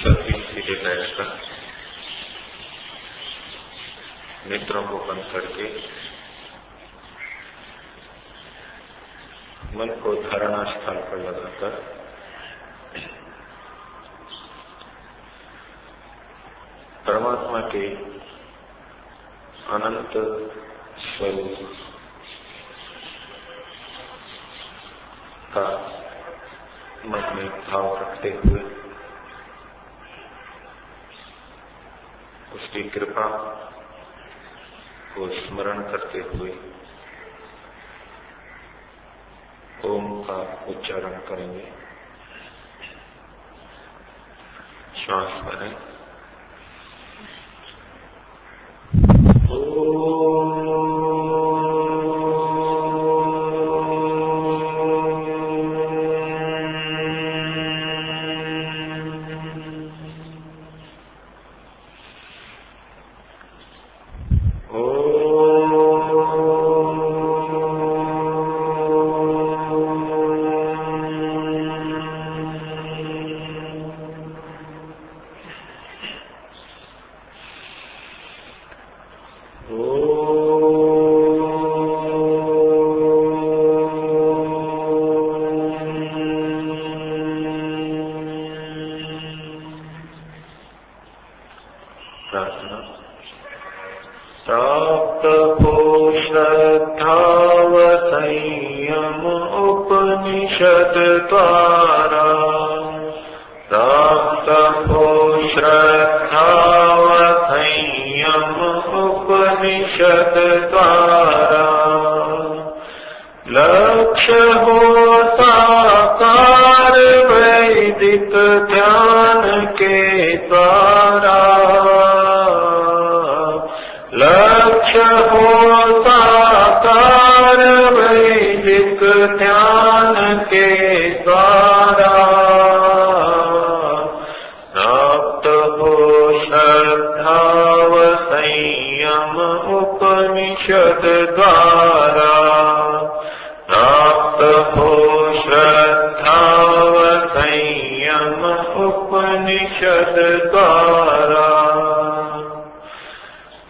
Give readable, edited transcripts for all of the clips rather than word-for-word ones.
सभी सीधे बैठकर नेत्रों को बंद करके मन को धारणा स्थान पर लगाकर परमात्मा के अनंत स्वरूप का मन में भाव रखते हुए उसकी कृपा को स्मरण करते हुए ओम का उच्चारण करेंगे। श्वास भरें।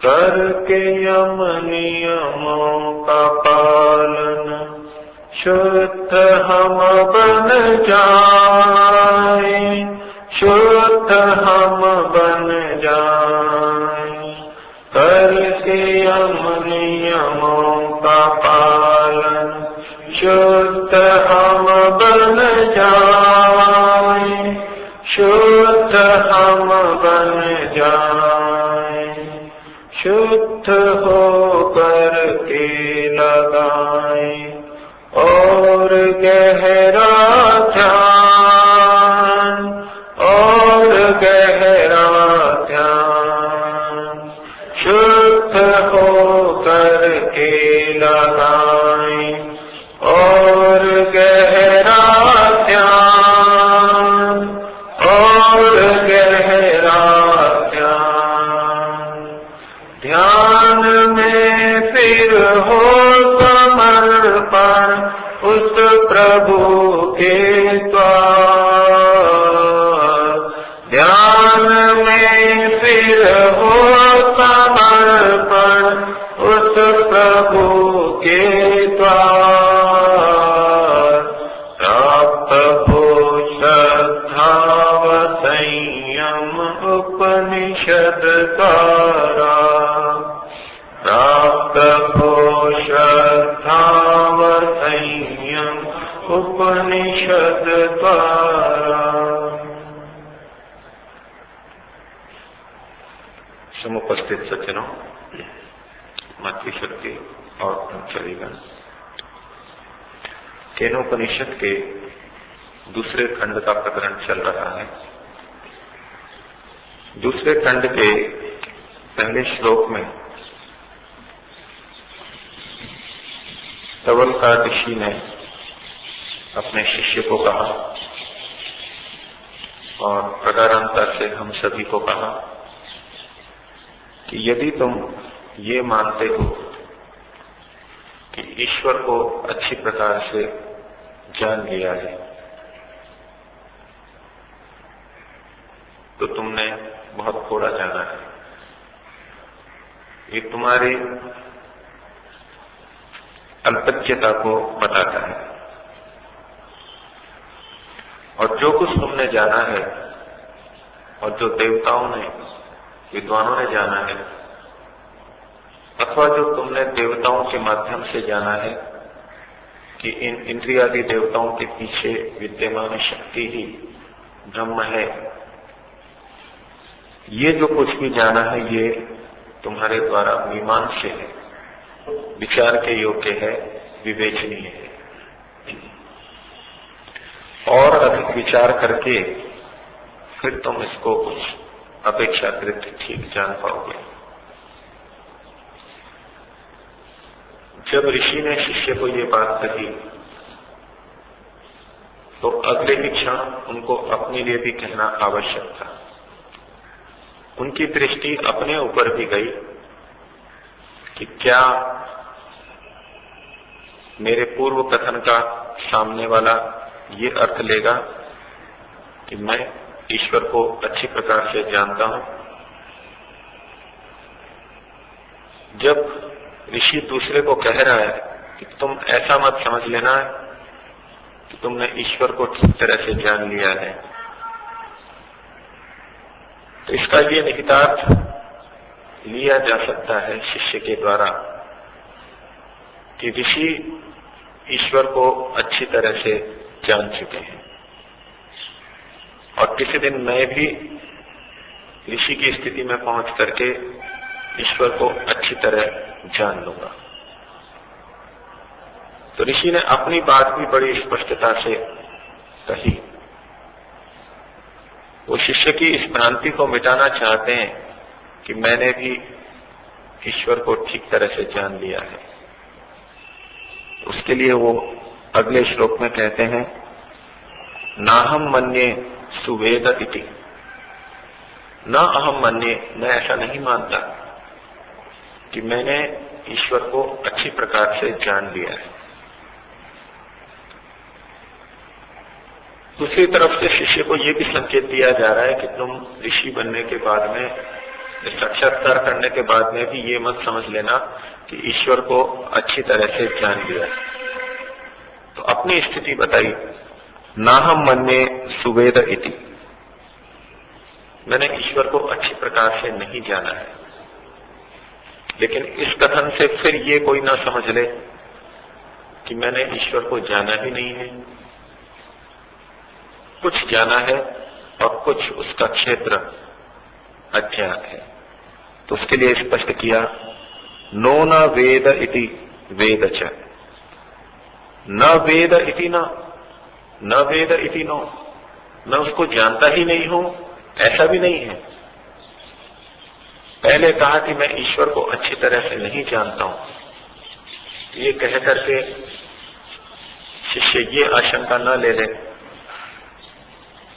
करके यम नियमों का पालन शुद्ध हम बन जाए, शुद्ध हम बन जाए। करके यम नियमों का पालन शुद्ध हम बन जाए, शुद्ध हम बन जाए। शुद्ध होकर के लगाए और गहरा ध्यान, और गहरा ध्यान। शुद्ध होकर के लगाए और गहरा ध्यान, और गहरा ध्यान। ध्यान में फिर हो समर्पण उस प्रभु के द्वार। ध्यान में फिर हो समर्पण उस प्रभु के द्वार। प्राप्त हो श्रद्धा व संयम उपनिषद द्वारा। प्राप्त हो श्रद्धा व संयम उपनिषद द्वारा। समुपस्थित सज्जनों, मातृशक्ति और ब्रह्मचर्यगण, केनोपनिषद के दूसरे खंड का प्रकरण चल रहा है। दूसरे खंड के पहले श्लोक में तवलका ऋषि ने अपने शिष्य को कहा और प्रकारांता से हम सभी को कहा कि यदि तुम ये मानते हो कि ईश्वर को अच्छी प्रकार से जान लिया है, तो ये तुम्हारी अल्पज्ञता को बताता है। और जो कुछ तुमने जाना है और जो देवताओं ने, विद्वानों ने जाना है, अथवा जो तुमने देवताओं के माध्यम से जाना है कि इन इंद्रियादि देवताओं के पीछे विद्यमान शक्ति ही ब्रह्म है, ये जो कुछ भी जाना है ये तुम्हारे द्वारा मीमांसा है, विचार के योग्य है, विवेचनीय है। और अधिक विचार करके फिर तुम इसको कुछ अपेक्षाकृत ठीक जान पाओगे। जब ऋषि ने शिष्य को ये बात कही तो अगले ही क्षण उनको अपने लिए भी कहना आवश्यक था। उनकी दृष्टि अपने ऊपर भी गई कि क्या मेरे पूर्व कथन का सामने वाला ये अर्थ लेगा कि मैं ईश्वर को अच्छी प्रकार से जानता हूं। जब ऋषि दूसरे को कह रहा है कि तुम ऐसा मत समझ लेना कि तुमने ईश्वर को ठीक तरह से जान लिया है, तो इसका ये निहितार्थ लिया जा सकता है शिष्य के द्वारा कि ऋषि ईश्वर को अच्छी तरह से जान चुके हैं और किसी दिन मैं भी ऋषि की स्थिति में पहुंच करके ईश्वर को अच्छी तरह जान लूंगा। तो ऋषि ने अपनी बात भी बड़ी स्पष्टता से कही। वो शिष्य की इस भ्रांति को मिटाना चाहते हैं कि मैंने भी ईश्वर को ठीक तरह से जान लिया है। उसके लिए वो अगले श्लोक में कहते हैं, नाहम मन्ये सुवेद इति, न अहम मन्ये, मैं ऐसा नहीं मानता कि मैंने ईश्वर को अच्छी प्रकार से जान लिया है। दूसरी तरफ से शिष्य को यह भी संकेत दिया जा रहा है कि तुम ऋषि बनने के बाद में, साक्षात्कार करने के बाद में भी ये मत समझ लेना कि ईश्वर को अच्छी तरह से जान लिया है। तो अपनी स्थिति बताई, नाहम मन्ये सुवेद इति, मैंने ईश्वर को अच्छी प्रकार से नहीं जाना है। लेकिन इस कथन से फिर ये कोई ना समझ ले कि मैंने ईश्वर को जाना ही नहीं है। कुछ जाना है और कुछ उसका क्षेत्र अज्ञात है। तो उसके लिए स्पष्ट किया, नो न वेद इति वेद च, न वेद इति न वेद इति नो, मैं उसको जानता ही नहीं हूं, ऐसा भी नहीं है। पहले कहा कि मैं ईश्वर को अच्छी तरह से नहीं जानता हूं। ये कह करके शिष्य ये आशंका न ले ले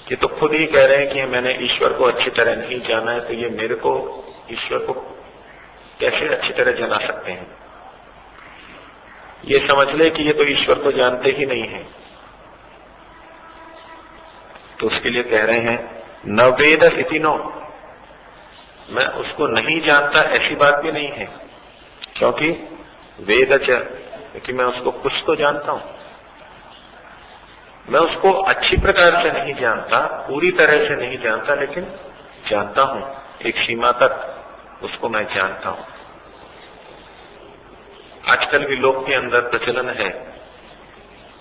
कि तो खुद ही कह रहे हैं कि मैंने ईश्वर को अच्छी तरह नहीं जाना है, तो ये मेरे को ईश्वर को कैसे अच्छी तरह जाना सकते हैं। ये समझ ले कि ये तो ईश्वर को जानते ही नहीं है। तो उसके लिए कह रहे हैं, न वेद इति नो, मैं उसको नहीं जानता ऐसी बात भी नहीं है, क्योंकि वेद च, क्योंकि मैं उसको कुछ तो जानता हूं। मैं उसको अच्छी प्रकार से नहीं जानता, पूरी तरह से नहीं जानता, लेकिन जानता हूं, एक सीमा तक उसको मैं जानता हूं। आजकल भी लोग के अंदर प्रचलन है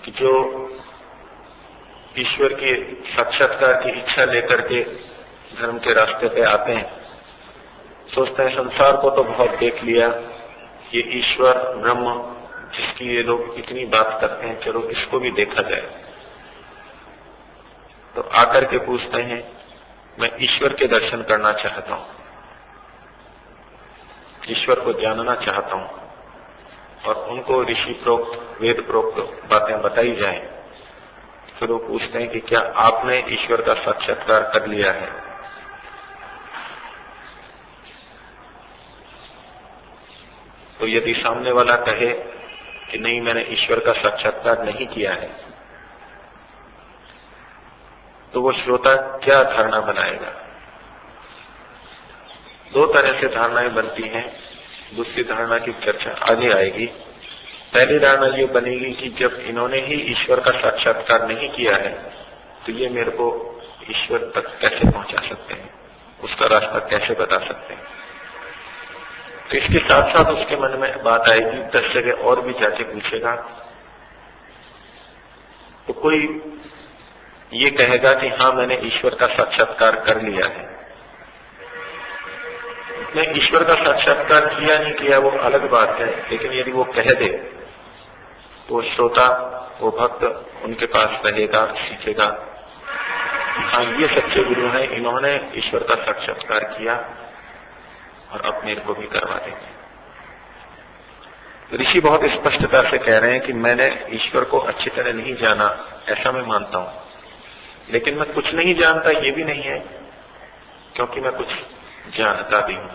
कि जो ईश्वर के साक्षात्कार की इच्छा लेकर के धर्म के रास्ते पे आते हैं, सोचते हैं संसार को तो बहुत देख लिया, ये ईश्वर ब्रह्म जिसकी ये लोग इतनी बात करते हैं, चलो इसको भी देखा जाए। तो आकर के पूछते हैं, मैं ईश्वर के दर्शन करना चाहता हूं, ईश्वर को जानना चाहता हूं, और उनको ऋषि प्रोक्त वेद प्रोक्त बातें बताई जाएं। फिर वो पूछते हैं कि क्या आपने ईश्वर का साक्षात्कार कर लिया है। तो यदि सामने वाला कहे कि नहीं मैंने ईश्वर का साक्षात्कार नहीं किया है, तो वो श्रोता क्या धारणा बनाएगा। दो तरह से धारणाएं बनती हैं। दूसरी धारणा की चर्चा आगे आएगी। पहली धारणा ये बनेगी कि जब इन्होंने ही ईश्वर का साक्षात्कार नहीं किया है तो ये मेरे को ईश्वर तक कैसे पहुंचा सकते हैं, उसका रास्ता कैसे बता सकते हैं। तो इसके साथ साथ उसके मन में बात आएगी, 10 जगह और भी जाके पूछेगा तो कोई ये कहेगा कि हाँ मैंने ईश्वर का साक्षात्कार कर लिया है। मैं ईश्वर का साक्षात्कार किया नहीं किया वो अलग बात है, लेकिन यदि वो कह दे तो श्रोता, वो भक्त उनके पास रहेगा, सीखेगा हाँ ये सच्चे गुरु हैं, इन्होंने ईश्वर का साक्षात्कार किया और अब मेरे को भी करवा देंगे। ऋषि बहुत स्पष्टता से कह रहे हैं कि मैंने ईश्वर को अच्छी तरह नहीं जाना, ऐसा मैं मानता हूं, लेकिन मैं कुछ नहीं जानता ये भी नहीं है, क्योंकि मैं कुछ जानता भी हूं।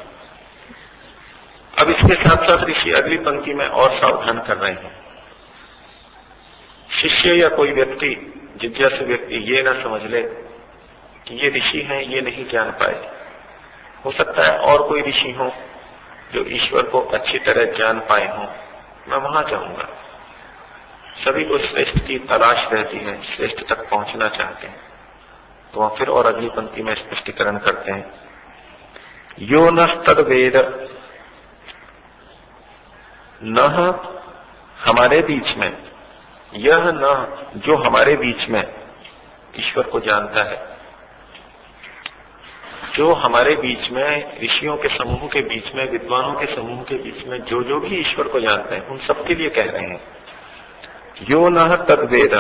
अब इसके साथ साथ ऋषि अगली पंक्ति में और सावधान कर रहे हैं, शिष्य या कोई व्यक्ति, जिज्ञासु व्यक्ति ये ना समझ ले कि ये ऋषि हैं, ये नहीं जान पाए। हो सकता है और कोई ऋषि हो जो ईश्वर को अच्छी तरह जान पाए हों, मैं वहां जाऊंगा। सभी को श्रेष्ठ की तलाश रहती है, श्रेष्ठ तक पहुंचना चाहते हैं। तो वहां फिर और अगली पंक्ति में स्पष्टीकरण करते हैं, यो न तद वेद, न हमारे बीच में, यह न जो हमारे बीच में ईश्वर को जानता है, जो हमारे बीच में ऋषियों के समूह के बीच में, विद्वानों के समूह के बीच में जो भी ईश्वर को जानते हैं, उन सबके लिए कह रहे हैं यो न तद्वेद,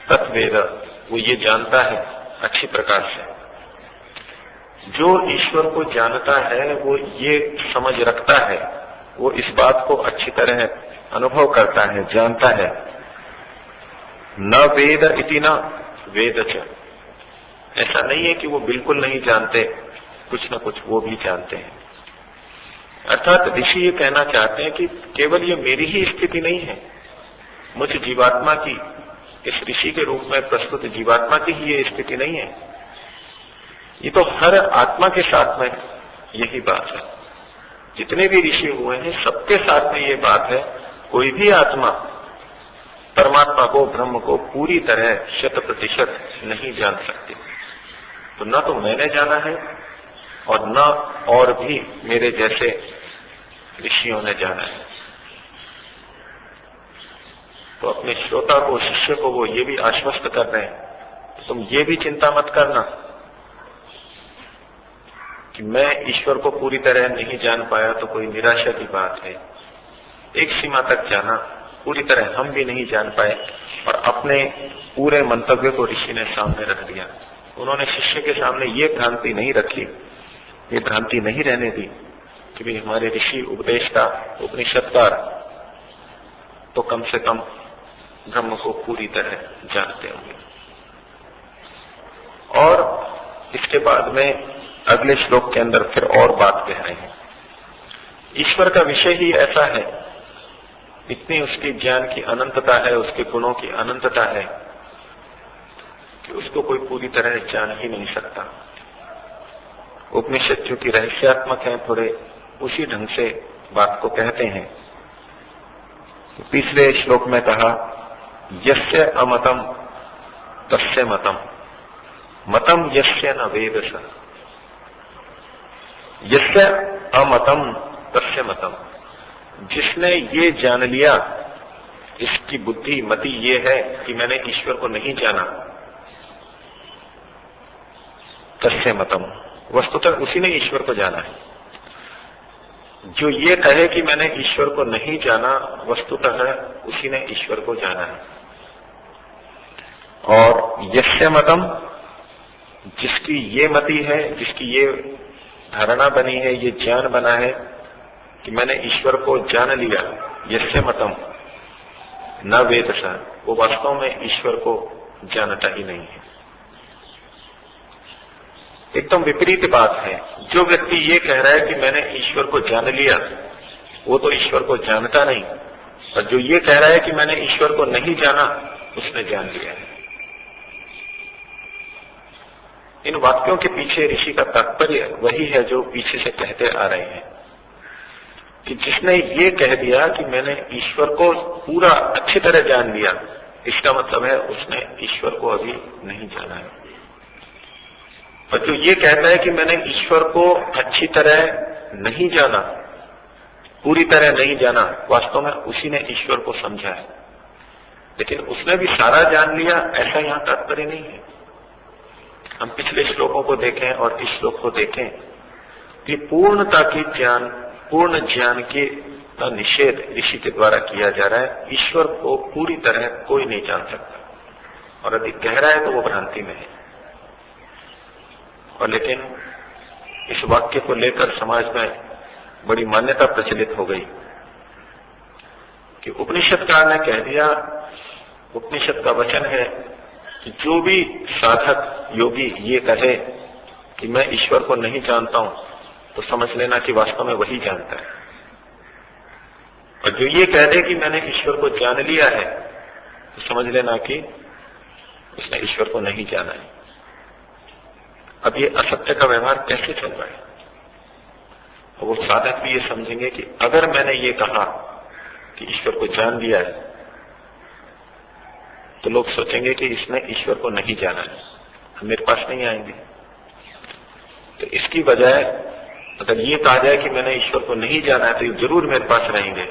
तत्वेद वो ये जानता है अच्छी प्रकार से। जो ईश्वर को जानता है वो ये समझ रखता है, वो इस बात को अच्छी तरह अनुभव करता है, जानता है। न वेद इति न वेद च, ऐसा नहीं है कि वो बिल्कुल नहीं जानते, कुछ न कुछ वो भी जानते हैं। अर्थात ऋषि ये कहना चाहते हैं कि केवल ये मेरी ही स्थिति नहीं है, मुझ जीवात्मा की, इस ऋषि के रूप में प्रस्तुत जीवात्मा की ही ये स्थिति नहीं है, ये तो हर आत्मा के साथ में यही बात है। जितने भी ऋषि हुए हैं सबके साथ में ये बात है, कोई भी आत्मा परमात्मा को, ब्रह्म को पूरी तरह 100% नहीं जान सकती। तो न तो मैंने जाना है और न और भी मेरे जैसे ऋषियों ने जाना है। तो अपने श्रोता को, शिष्य को वो ये भी आश्वस्त कर रहे हैं, तुम ये भी चिंता मत करना कि मैं ईश्वर को पूरी तरह नहीं जान पाया तो कोई निराशा की बात है। एक सीमा तक जाना, पूरी तरह हम भी नहीं जान पाए। और अपने पूरे मंतव्य को ऋषि ने सामने रख दिया। उन्होंने शिष्य के सामने ये भ्रांति नहीं रखी, ये भ्रांति नहीं रहने दी कि भाई हमारे ऋषि उपदेशता, उपनिषदकार तो कम से कम ब्रह्म को पूरी तरह जानते होंगे। और इसके बाद में अगले श्लोक के अंदर फिर और बात कह रहे हैं, ईश्वर का विषय ही ऐसा है, इतनी उसकी ज्ञान की अनंतता है, उसके गुणों की अनंतता है कि उसको कोई पूरी तरह जान ही नहीं सकता। उपनिषद चूंकि रहस्यात्मक है, थोड़े उसी ढंग से बात को कहते हैं। तो पिछले श्लोक में कहा, यस्य अमतम तस्य मतम, मतम यस्य न वेद स, यस्य अमतम तस्य मतम, जिसने ये जान लिया, जिसकी बुद्धि, मति ये है कि मैंने ईश्वर को नहीं जाना, तस्य मतम, वस्तुतः उसी ने ईश्वर को जाना है। जो ये कहे कि मैंने ईश्वर को नहीं जाना, वस्तुतः उसी ने ईश्वर को जाना है। और यस्य मतम, जिसकी ये मति है, जिसकी ये धारणा बनी है, ये ज्ञान बना है कि मैंने ईश्वर को जान लिया, यस्य मतम न वेद स, वो वास्तव में ईश्वर को जानता ही नहीं है। एकदम विपरीत बात है। जो व्यक्ति ये कह रहा है कि मैंने ईश्वर को जान लिया, वो तो ईश्वर को जानता नहीं, और जो ये कह रहा है कि मैंने ईश्वर को नहीं जाना, उसने जान लिया है। इन वाक्यों के पीछे ऋषि का तात्पर्य वही है जो पीछे से कहते आ रहे हैं। कि जिसने ये कह दिया कि मैंने ईश्वर को पूरा अच्छी तरह जान लिया, इसका मतलब है उसने ईश्वर को अभी नहीं जाना है। और जो ये कहता है कि मैंने ईश्वर को अच्छी तरह नहीं जाना, पूरी तरह नहीं जाना, वास्तव में उसी ने ईश्वर को समझा है, लेकिन उसने भी सारा जान लिया, ऐसा यहां तात्पर्य नहीं है। हम पिछले श्लोकों को देखें और इस श्लोक को देखें कि पूर्णता की ज्ञान, पूर्ण ज्ञान के का निषेध ऋषि के द्वारा किया जा रहा है। ईश्वर को पूरी तरह कोई नहीं जान सकता, और यदि कह रहा है तो वो भ्रांति में है। और लेकिन इस वाक्य को लेकर समाज में बड़ी मान्यता प्रचलित हो गई कि उपनिषदकार ने कह दिया, उपनिषद का वचन है कि जो भी साधक योगी ये कहे कि मैं ईश्वर को नहीं जानता हूं, तो समझ लेना कि वास्तव में वही जानता है। और जो ये कह दे कि मैंने ईश्वर को जान लिया है, तो समझ लेना कि उसने ईश्वर को नहीं जाना है। अब ये असत्य का व्यवहार कैसे चल रहा है? तो वो साधक भी ये समझेंगे कि अगर मैंने ये कहा कि ईश्वर को जान लिया है, तो लोग सोचेंगे कि इसने ईश्वर को नहीं जाना है, हम मेरे पास नहीं आएंगे। तो इसकी बजाय अगर ये कहा जाए कि मैंने ईश्वर को नहीं जाना है, तो ये जरूर मेरे पास रहेंगे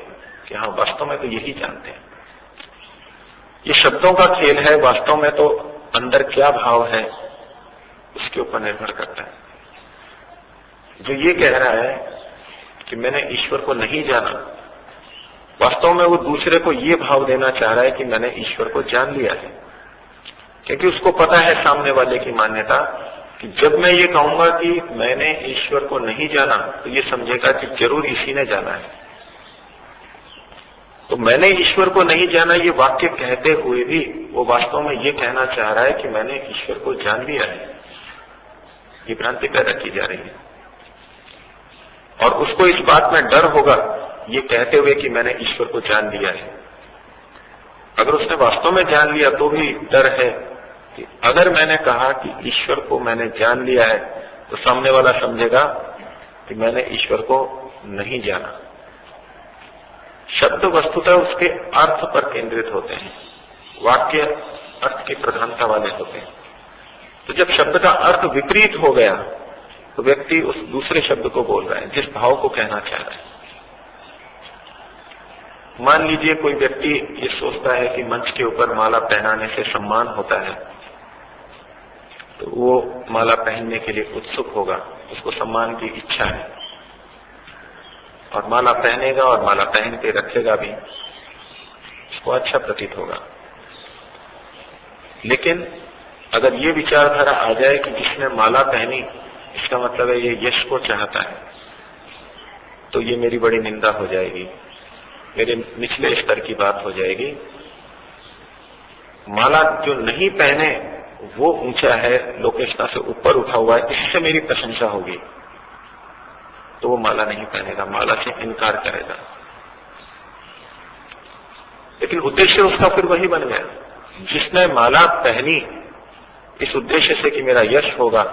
कि हाँ वास्तव में तो यही जानते हैं। ये शब्दों का खेल है, वास्तव में तो अंदर क्या भाव है उसके ऊपर निर्भर करता है। जो ये कह रहा है कि मैंने ईश्वर को नहीं जाना, वास्तव में वो दूसरे को ये भाव देना चाह रहा है कि मैंने ईश्वर को जान लिया है, क्योंकि उसको पता है सामने वाले की मान्यता कि जब मैं ये कहूंगा कि मैंने ईश्वर को नहीं जाना, तो ये समझेगा कि जरूर इसी ने जाना है। तो मैंने ईश्वर को नहीं जाना ये वाक्य कहते हुए भी वो वास्तव में ये कहना चाह रहा है कि मैंने ईश्वर को जान लिया है। ये भ्रांति पैदा की जा रही है, और उसको इस बात में डर होगा ये कहते हुए कि मैंने ईश्वर को जान लिया है। अगर उसने वास्तव में जान लिया तो भी डर है कि अगर मैंने कहा कि ईश्वर को मैंने जान लिया है, तो सामने वाला समझेगा कि मैंने ईश्वर को नहीं जाना। शब्द वस्तुतः उसके अर्थ पर केंद्रित होते हैं, वाक्य अर्थ की प्रधानता वाले होते हैं। तो जब शब्द का अर्थ विपरीत हो गया, तो व्यक्ति उस दूसरे शब्द को बोल रहा है जिस भाव को कहना चाह रहा है। मान लीजिए कोई व्यक्ति ये सोचता है कि मंच के ऊपर माला पहनाने से सम्मान होता है, तो वो माला पहनने के लिए उत्सुक होगा, उसको सम्मान की इच्छा है, और माला पहनेगा और माला पहन के रखेगा भी, उसको अच्छा प्रतीत होगा। लेकिन अगर ये विचारधारा आ जाए कि जिसने माला पहनी इसका मतलब है ये यश को चाहता है, तो ये मेरी बड़ी निंदा हो जाएगी, मेरे निचले स्तर की बात हो जाएगी। माला जो नहीं पहने वो ऊंचा है, लोकेशना से ऊपर उठा हुआ है, इससे मेरी प्रशंसा होगी, तो वो माला नहीं पहनेगा, माला से इनकार करेगा। लेकिन उद्देश्य उसका फिर वही बन गया। जिसने माला पहनी इस उद्देश्य से कि मेरा यश होगा,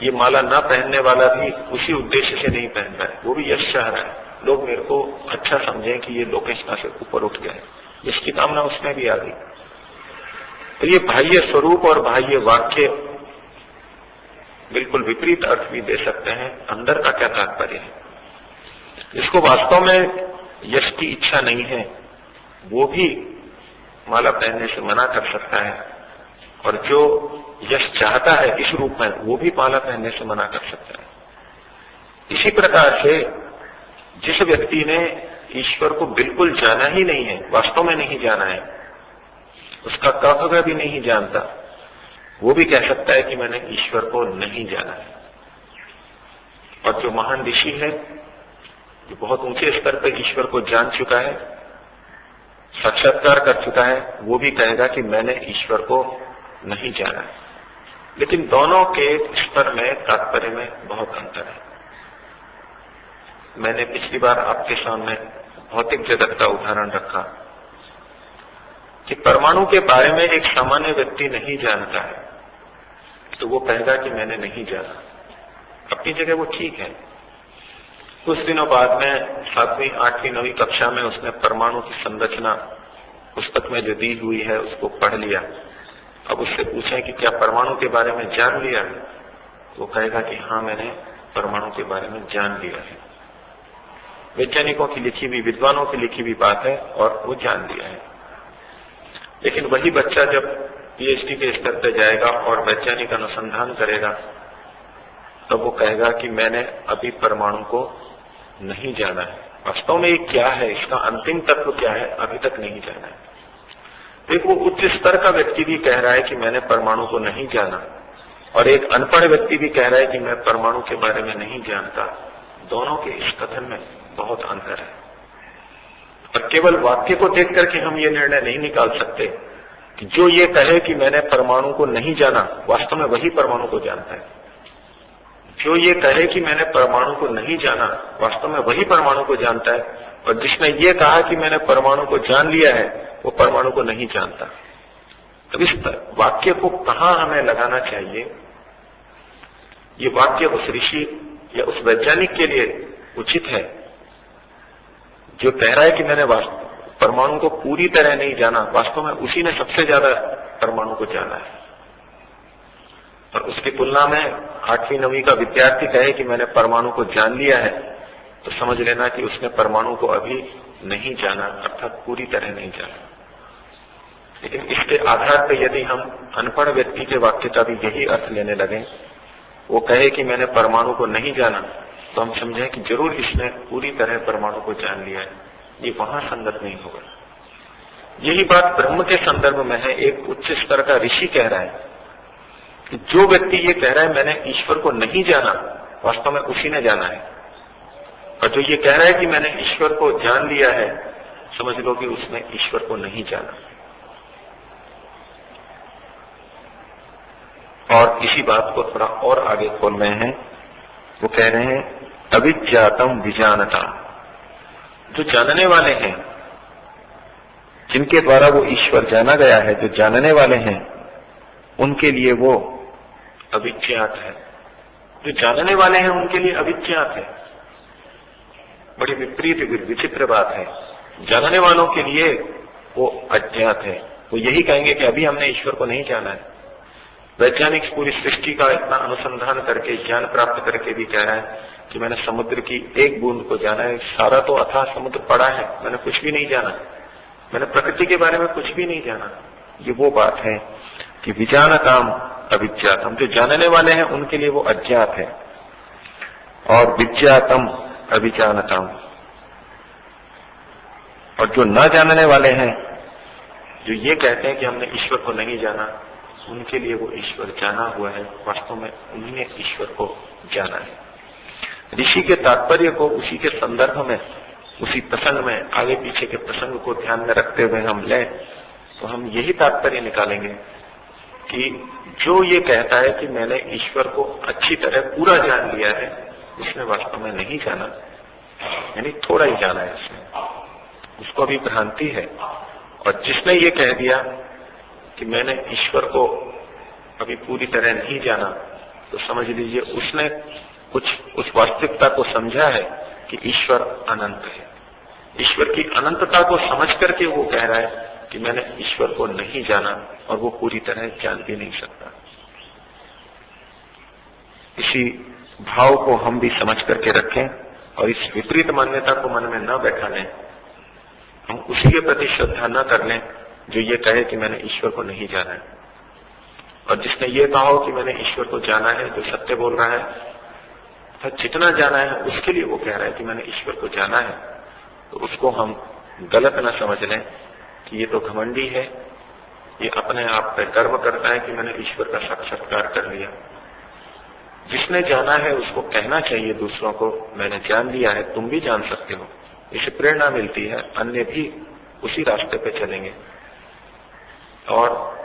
ये माला ना पहनने वाला भी उसी उद्देश्य से नहीं पहन रहा है, वो भी यश चाह रहा है, लोग मेरे को अच्छा समझें कि ये लोकेशना से ऊपर उठ गए, इसकी कामना उसमें भी आ गई। तो ये बाह्य स्वरूप और बाह्य वाक्य बिल्कुल विपरीत अर्थ भी दे सकते हैं। अंदर का क्या तात्पर्य है? जिसको वास्तव में यश की इच्छा नहीं है वो भी माला पहनने से मना कर सकता है, और जो यश चाहता है इस रूप में वो भी माला पहनने से मना कर सकता है। इसी प्रकार से जिस व्यक्ति ने ईश्वर को बिल्कुल जाना ही नहीं है, वास्तव में नहीं जाना है, उसका कभी भी नहीं जानता, वो भी कह सकता है कि मैंने ईश्वर को नहीं जाना है। और जो महान ऋषि है, जो बहुत ऊंचे स्तर पर ईश्वर को जान चुका है, साक्षात्कार कर चुका है, वो भी कहेगा कि मैंने ईश्वर को नहीं जाना है। लेकिन दोनों के स्तर में, तात्पर्य में बहुत अंतर है। मैंने पिछली बार आपके सामने भौतिक जगत का उदाहरण रखा कि परमाणु के बारे में एक सामान्य व्यक्ति नहीं जानता है, तो वो कहेगा कि मैंने नहीं जाना। अपनी जगह वो ठीक है, कुछ दिनों बाद में 7वीं, 8वीं, 9वीं कक्षा में उसने परमाणु की संरचना पुस्तक में जो दी हुई है उसको पढ़ लिया। अब उससे पूछें कि क्या परमाणु के बारे में जान लिया, वो कहेगा कि हाँ, मैंने परमाणु के बारे में जान लिया है। वैज्ञानिकों की लिखी हुई, विद्वानों की लिखी हुई बात है और वो जान लिया है। लेकिन वही बच्चा जब पीएचडी के स्तर पर जाएगा और वैज्ञानिक अनुसंधान करेगा, तब वो कहेगा कि मैंने अभी परमाणु को नहीं जाना है। वास्तव में ये क्या है, इसका अंतिम तत्व क्या है, अभी तक नहीं जाना है। एक वो उच्च स्तर का व्यक्ति भी कह रहा है कि मैंने परमाणु को नहीं जाना, और एक अनपढ़ व्यक्ति भी कह रहा है कि मैं परमाणु के बारे में नहीं जानता। दोनों के इस कथन में बहुत अंतर है। और केवल वाक्य को देख करके हम ये निर्णय नहीं निकाल सकते कि जो ये कहे कि मैंने परमाणु को नहीं जाना, वास्तव में वही परमाणु को जानता है। जो ये कहे कि मैंने परमाणु को नहीं जाना, वास्तव में वही परमाणु को जानता है। और जिसने ये कहा कि मैंने परमाणु को जान लिया है, वो परमाणु को नहीं जानता। अब इस वाक्य को कहां हमें लगाना चाहिए? ये वाक्य उस ऋषि या उस वैज्ञानिक के लिए उचित है जो कह रहा है कि मैंने परमाणु को पूरी तरह नहीं जाना। वास्तव में उसी ने सबसे ज्यादा परमाणु को जाना है। और उसकी तुलना में 8वीं, 9वीं का विद्यार्थी कहे कि मैंने परमाणु को जान लिया है, तो समझ लेना कि उसने परमाणु को अभी नहीं जाना, अर्थात पूरी तरह नहीं जाना। लेकिन इसके आधार पर यदि हम अनपढ़ व्यक्ति के वाक्य का भी यही अर्थ लेने लगे, वो कहे कि मैंने परमाणु को नहीं जाना, तो हम समझें कि जरूर इसने पूरी तरह परमाणु को जान लिया है। ये वहां संगत नहीं होगा। यही बात ब्रह्म के संदर्भ में है। एक उच्च स्तर का ऋषि कह रहा है कि जो व्यक्ति ये कह रहा है मैंने ईश्वर को नहीं जाना, वास्तव में उसी ने जाना है। और जो ये कह रहा है कि मैंने ईश्वर को जान लिया है, समझ लो कि उसने ईश्वर को नहीं जाना। और इसी बात को थोड़ा और आगे खोल रहे हैं। वो कह रहे हैं अविज्ञातम विजानता। जो जानने वाले हैं, जिनके द्वारा वो ईश्वर जाना गया है, जो जानने वाले हैं, उनके लिए वो अविज्ञात है। जो जानने वाले हैं उनके लिए अविज्ञात है। बड़ी विपरीत, विचित्र बात है। जानने वालों के लिए वो अज्ञात है। वो यही कहेंगे कि अभी हमने ईश्वर को नहीं जाना है। वैज्ञानिक पूरी सृष्टि का इतना अनुसंधान करके, ज्ञान प्राप्त करके भी कह रहा है कि मैंने समुद्र की एक बूंद को जाना है। सारा तो अथाह समुद्र पड़ा है, मैंने कुछ भी नहीं जाना। मैंने प्रकृति के बारे में कुछ भी नहीं जाना। ये वो बात है कि विजानताम अविज्ञातम। जो जानने वाले हैं उनके लिए वो अज्ञात है। और विज्ञातम अविजानताम। और जो न जानने वाले हैं, जो ये कहते हैं कि हमने ईश्वर को नहीं जाना, उनके लिए वो ईश्वर जाना हुआ है। वास्तव में उन्होंने ईश्वर को जाना है। ऋषि के तात्पर्य को उसी के संदर्भ में, उसी प्रसंग में, आगे पीछे के प्रसंग को ध्यान में रखते हुए हम लें, तो हम यही तात्पर्य निकालेंगे कि जो ये कहता है कि मैंने ईश्वर को अच्छी तरह पूरा जान लिया है, उसने वास्तव में नहीं जाना, यानी थोड़ा ही जाना है उसने, उसको अभी भ्रांति है। और जिसने ये कह दिया कि मैंने ईश्वर को अभी पूरी तरह नहीं जाना, तो समझ लीजिए उसने कुछ उस वास्तविकता को समझा है कि ईश्वर अनंत है। ईश्वर की अनंतता को समझ करके वो कह रहा है कि मैंने ईश्वर को नहीं जाना, और वो पूरी तरह जान भी नहीं सकता। इसी भाव को हम भी समझ करके रखें और इस विपरीत मान्यता को मन में न बैठा लें। हम उसी के प्रति श्रद्धा न कर लें जो ये कहे कि मैंने ईश्वर को नहीं जाना है। और जिसने ये कहा हो कि मैंने ईश्वर को जाना है, जो सत्य बोल रहा है, तो जितना जाना है उसके लिए वो कह रहा है कि मैंने ईश्वर को जाना है, तो उसको हम गलत न समझ लें कि ये तो घमंडी है, ये अपने आप पे गर्व करता है कि मैंने ईश्वर का साक्षात्कार कर लिया। जिसने जाना है उसको कहना चाहिए दूसरों को, मैंने जान लिया है, तुम भी जान सकते हो। इससे प्रेरणा मिलती है, अन्य भी उसी रास्ते पे चलेंगे। और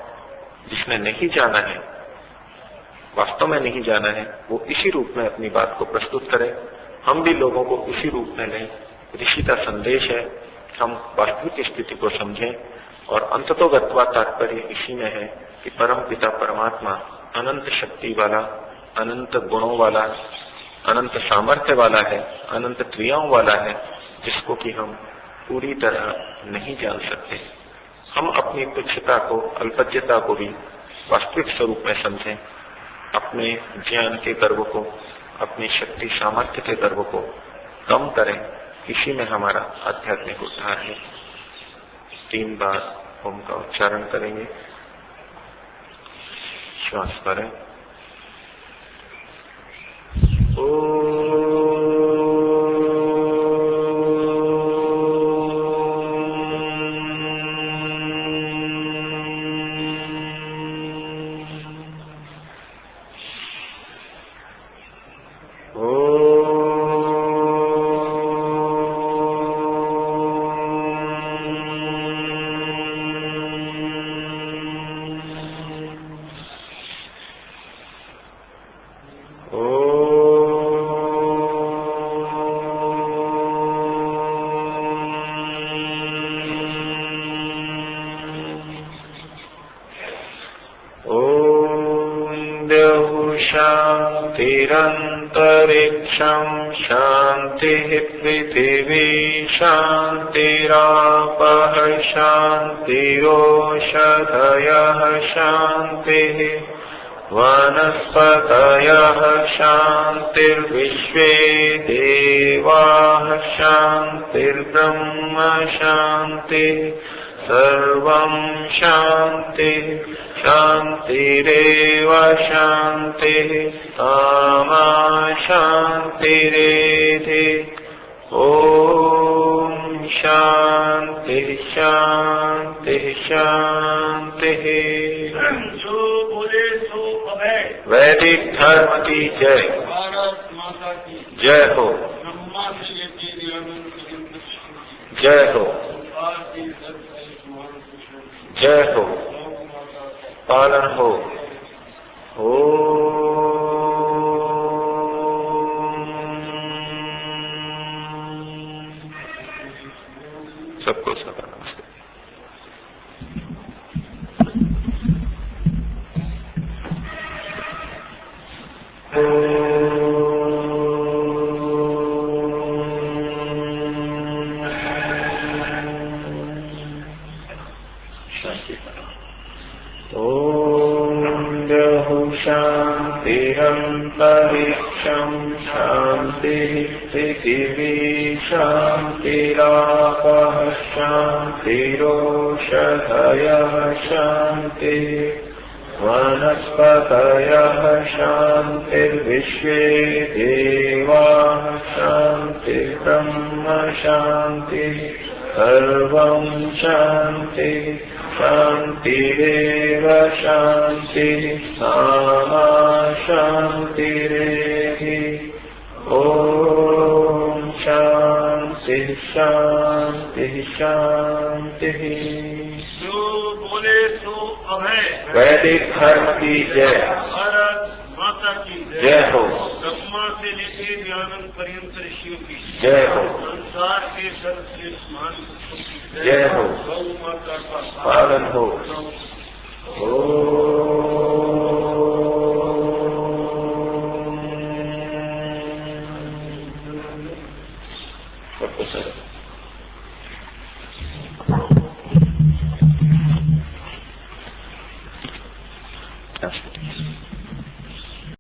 जिसने नहीं जाना है, वास्तव में नहीं जाना है, वो इसी रूप में अपनी बात को प्रस्तुत करे। हम भी लोगों को उसी रूप में लें। ऋषि का संदेश है, हम वास्तविक स्थिति को समझें। और अंततोगत्वा तात्पर्य इसी में है कि परम पिता परमात्मा अनंत शक्ति वाला, अनंत गुणों वाला, अनंत सामर्थ्य वाला है, अनंत क्रियाओं वाला है, जिसको कि हम पूरी तरह नहीं जान सकते। हम अपनी तुच्छता को, अल्पज्यता को भी वास्तविक स्वरूप में समझें, अपने ज्ञान के गर्व को, अपनी शक्ति सामर्थ्य के गर्व को कम करें। इसी में हमारा आध्यात्मिक उद्धार है। 3 बार ओम का उच्चारण करेंगे। श्वास करें। शांतिरंतरिक्षं शांतिः पृथिवी शांतिरापः शांतिरोषधयः शांतिः वनस्पतयः शांतिर्विश्वे देवाः शांतिर्ब्रह्म शांतिः सर्वं शांतिः शांतिरेव शांतिः सामा शांतिरेधि। ओम शांतिः शांतिः शांतिः। जो बोले सो अभय। वैदिक धर्म की जय। भारत माता की जय हो। ब्रह्मा से लेके जय हो। जय हो। पालन हो। सबको सदा नमस्ते। शांतिरंतरिक्षं शांतिः पृथिवी शांतिरापः शांतिरोषधयः शांतिः वनस्पतयः शांतिर्विश्वे देवाः शांतिर्ब्रह्म शांतिः सर्वं शांतिः शांतिरेव शांतिः सामा शांतिरेधि। ओम शांतिः शांतिः शांतिः। जो बोले सो अभय। वैदिक धर्म की जय। भारत माता की जय हो। ब्रह्मा से लेके ज्ञानंद पर्यंत ऋषियों की जय हो। संसार के सर्वश्रेष्ठ महान पुरुषों की जय हो। गौ माता का पालन हो। सबको सर